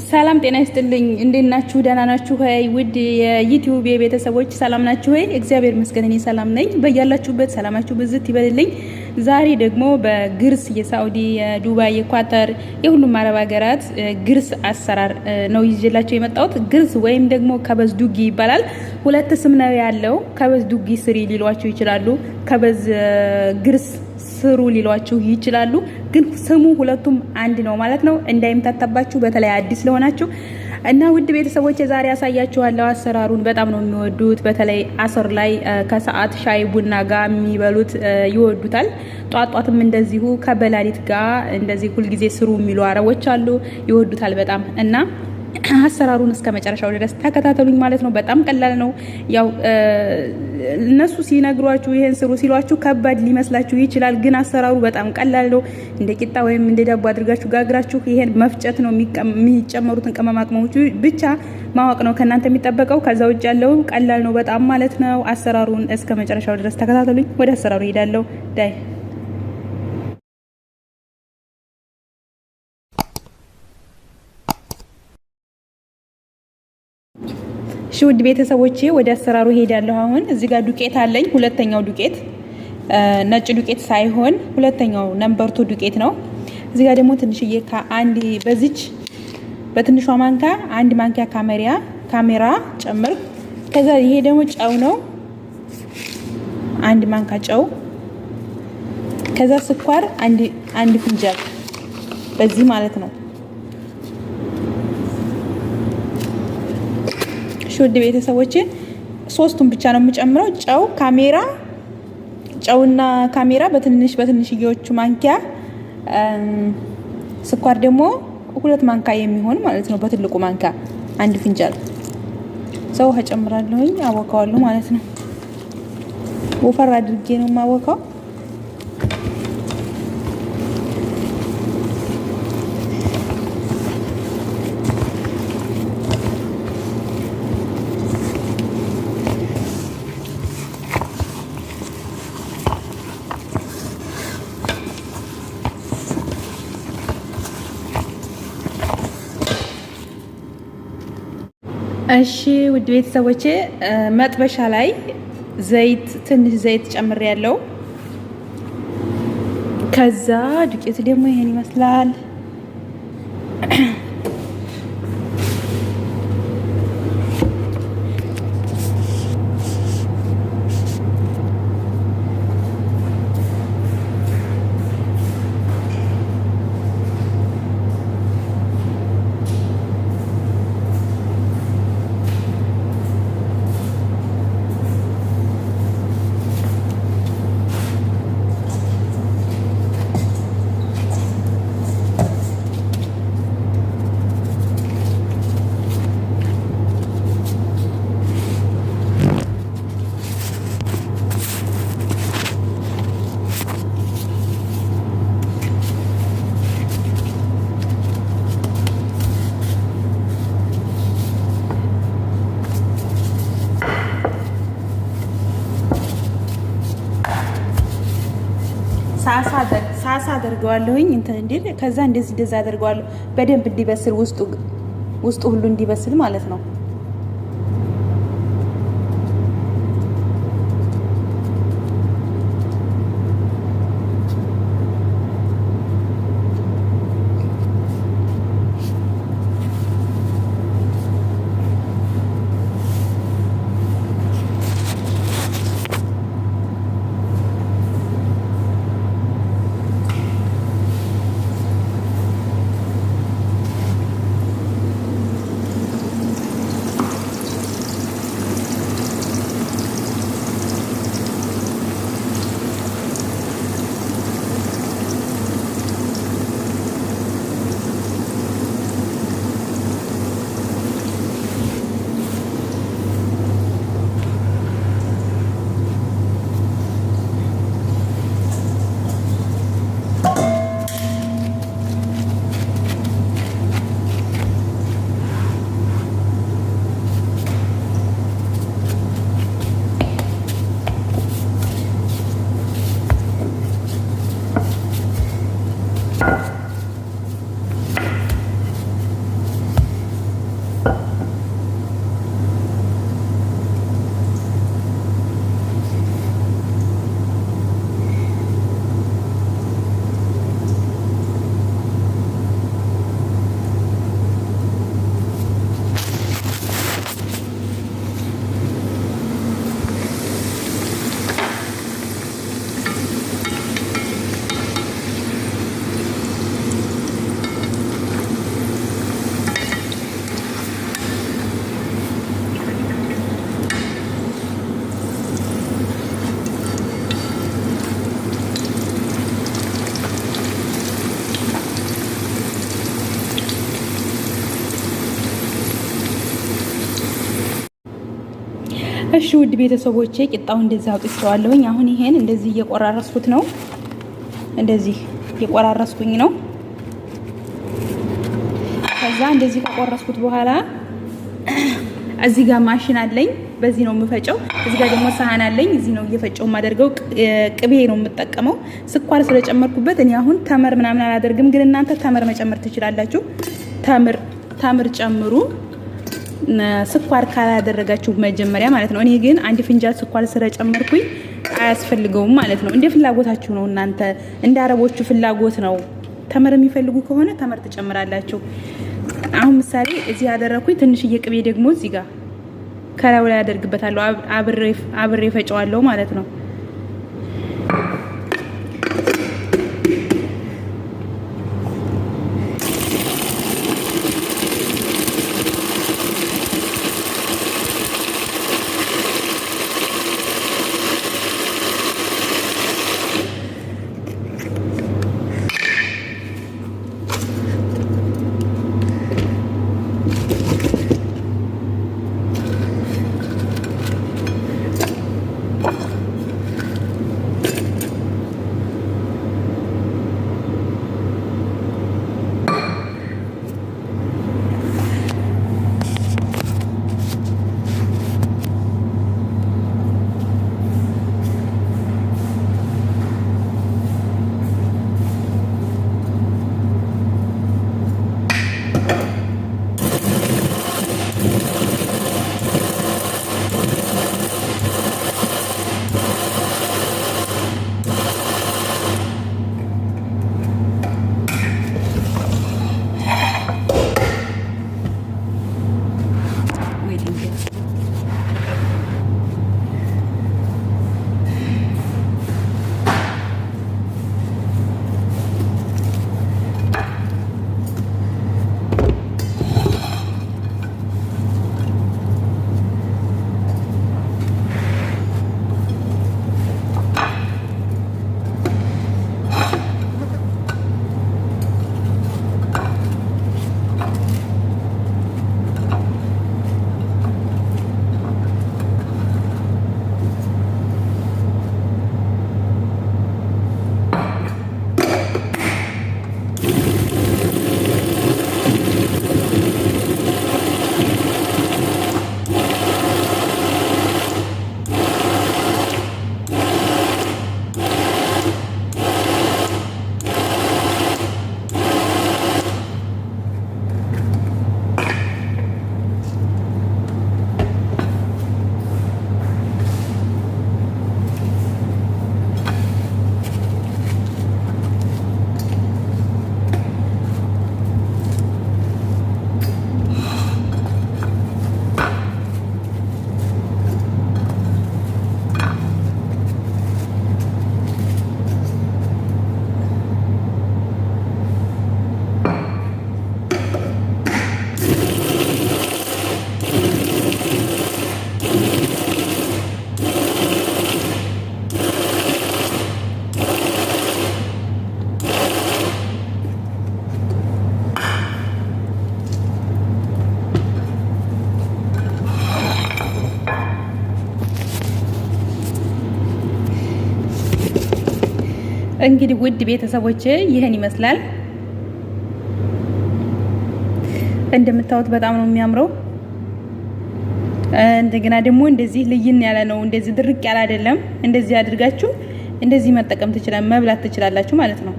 ሰላም ጤና ይስጥልኝ። እንዴት ናችሁ? ደህና ናችሁ ወይ? ውድ የዩቲዩብ ቤተሰቦች ሰላም ናችሁ ወይ? እግዚአብሔር ይመስገን እኔ ሰላም ነኝ። በያላችሁበት ሰላማችሁ ብዝት ይበልልኝ። ዛሬ ደግሞ በግርስ የሳዑዲ፣ የዱባይ፣ የኳተር የሁሉም አረብ ሀገራት ግርስ አሰራር ነው ይዤላችሁ የመጣሁት። ግርስ ወይም ደግሞ ከበዝ ዱጊ ይባላል። ሁለት ስም ነው ያለው። ከበዝ ዱጊ ስሪ ሊሏችሁ ይችላሉ። ከበዝ ግርስ ስሩ ሊሏችሁ ይችላሉ። ግን ስሙ ሁለቱም አንድ ነው ማለት ነው። እንዳይምታታባችሁ በተለይ አዲስ ለሆናችሁ እና ውድ ቤተሰቦች ዛሬ ያሳያችኋለሁ አሰራሩን። በጣም ነው የሚወዱት። በተለይ አስር ላይ ከሰዓት ሻይ ቡና ጋር የሚበሉት ይወዱታል። ጧጧትም እንደዚሁ ከበላሊት ጋር እንደዚህ ሁልጊዜ ስሩ የሚሉ አረቦች አሉ፣ ይወዱታል በጣም እና አሰራሩን እስከ መጨረሻው ድረስ ተከታተሉኝ ማለት ነው። በጣም ቀላል ነው። ያው እነሱ ሲነግሯችሁ ይሄን ስሩ ሲሏችሁ ከባድ ሊመስላችሁ ይችላል፣ ግን አሰራሩ በጣም ቀላል ነው። እንደ ቂጣ ወይም እንደ ዳቦ አድርጋችሁ ጋግራችሁ ይሄን መፍጨት ነው። የሚጨመሩትን ቅመማ ቅመሞች ብቻ ማወቅ ነው ከእናንተ የሚጠበቀው። ከዛ ውጭ ያለው ቀላል ነው በጣም ማለት ነው። አሰራሩን እስከ መጨረሻው ድረስ ተከታተሉኝ። ወደ አሰራሩ ሄዳለሁ። ዳይ ውድ ቤተሰቦቼ ወደ አሰራሩ ሄዳለሁ። አሁን እዚህ ጋር ዱቄት አለኝ። ሁለተኛው ዱቄት ነጭ ዱቄት ሳይሆን ሁለተኛው ነምበር 2 ዱቄት ነው። እዚህ ጋር ደግሞ ትንሽዬ ከአንድ በዚች በትንሿ ማንካ አንድ ማንኪያ ካሜራ ጨምር። ከዛ ይሄ ደግሞ ጨው ነው፣ አንድ ማንካ ጨው። ከዛ ስኳር አንድ ፍንጃል በዚህ ማለት ነው። ውድ ቤተሰቦቼ ሶስቱን ብቻ ነው የምጨምረው። ጨውና ካሜራ በትንሽዬዎቹ ማንኪያ፣ ስኳር ደግሞ 2 ማንካ የሚሆን ማለት ነው። በትልቁ ማንካ አንድ ፍንጃል ሰው ውሃ ጨምራለሁኝ፣ አወካዋለሁ ማለት ነው። ወፈር አድርጌ ነው የማወካው። እሺ ውድ ቤተሰቦቼ መጥበሻ ላይ ትንሽ ዘይት ጨምሬያለሁ። ከዛ ዱቄቱ ደግሞ ይሄን ይመስላል። ሳሳ አደርገዋለሁኝ እንትን እንዲል። ከዛ እንደዚህ አደርገዋለሁ በደንብ እንዲበስል ውስጡ ሁሉ እንዲበስል ማለት ነው። እሺ ውድ ቤተሰቦቼ ቂጣው እንደዚህ አውጥቼዋለሁኝ። አሁን ይሄን እንደዚህ እየቆራረስኩት ነው። እንደዚህ እየቆራረስኩኝ ነው። ከዛ እንደዚህ ከቆረስኩት በኋላ እዚህ ጋር ማሽን አለኝ። በዚህ ነው የምፈጨው። እዚህ ጋር ደግሞ ሳህን አለኝ። እዚህ ነው እየፈጨው የማደርገው። ቅቤ ነው የምጠቀመው። ስኳር ስለጨመርኩበት እኔ አሁን ተመር ምናምን አላደርግም፣ ግን እናንተ ተመር መጨመር ትችላላችሁ። ተምር ጨምሩ፣ ስኳር ካላደረጋችሁ መጀመሪያ ማለት ነው። እኔ ግን አንድ ፍንጃል ስኳር ስለጨመርኩኝ አያስፈልገውም ማለት ነው። እንደ ፍላጎታችሁ ነው። እናንተ እንደ አረቦቹ ፍላጎት ነው። ተመር የሚፈልጉ ከሆነ ተመር ትጨምራላችሁ። አሁን ምሳሌ እዚህ ያደረኩኝ ትንሽዬ ቅቤ ደግሞ እዚህ ጋር ከላዩ ላይ አደርግበታለሁ። አብሬ ፈጨዋለሁ ማለት ነው። እንግዲህ ውድ ቤተሰቦቼ ይሄን ይመስላል። እንደምታዩት በጣም ነው የሚያምረው። እንደገና ደግሞ እንደዚህ ልይን ያለ ነው። እንደዚህ ድርቅ ያለ አይደለም። እንደዚህ አድርጋችሁ እንደዚህ መጠቀም መብላት ትችላላችሁ ማለት ነው።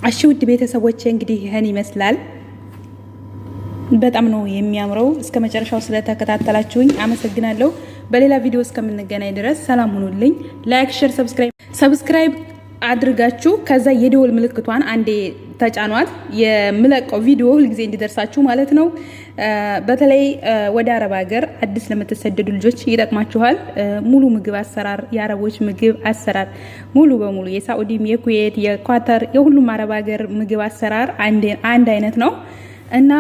እሺ ውድ ቤተሰቦቼ እንግዲህ ይሄን ይመስላል። በጣም ነው የሚያምረው። እስከ መጨረሻው ስለተከታተላችሁኝ አመሰግናለሁ። በሌላ ቪዲዮ እስከምንገናኝ ድረስ ሰላም ሁኑልኝ። ላይክ፣ ሼር፣ ሰብስክራይብ አድርጋችሁ ከዛ የደወል ምልክቷን አንዴ ተጫኗት። የምለቀው ቪዲዮ ሁልጊዜ እንዲደርሳችሁ ማለት ነው። በተለይ ወደ አረብ ሀገር አዲስ ለምትሰደዱ ልጆች ይጠቅማችኋል። ሙሉ ምግብ አሰራር፣ የአረቦች ምግብ አሰራር ሙሉ በሙሉ የሳኡዲም፣ የኩዌት፣ የኳተር የሁሉም አረብ ሀገር ምግብ አሰራር አንድ አይነት ነው እና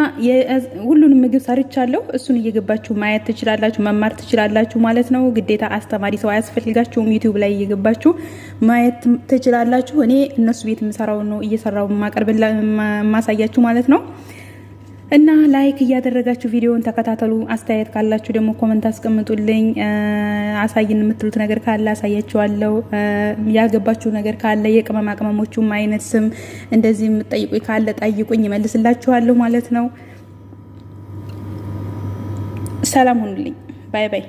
ሁሉንም ምግብ ሰርቻለሁ። እሱን እየገባችሁ ማየት ትችላላችሁ፣ መማር ትችላላችሁ ማለት ነው። ግዴታ አስተማሪ ሰው አያስፈልጋችሁም። ዩቲዩብ ላይ እየገባችሁ ማየት ትችላላችሁ። እኔ እነሱ ቤት የምሰራው ነው እየሰራው ማሳያችሁ ማለት ነው። እና ላይክ እያደረጋችሁ ቪዲዮውን ተከታተሉ። አስተያየት ካላችሁ ደግሞ ኮመንት አስቀምጡልኝ። አሳይን የምትሉት ነገር ካለ አሳያችኋለሁ። ያገባችሁ ነገር ካለ የቅመማ ቅመሞቹም አይነት ስም እንደዚህ የምትጠይቁኝ ካለ ጠይቁኝ፣ እመልስላችኋለሁ ማለት ነው። ሰላም ሁኑልኝ። ባይ ባይ።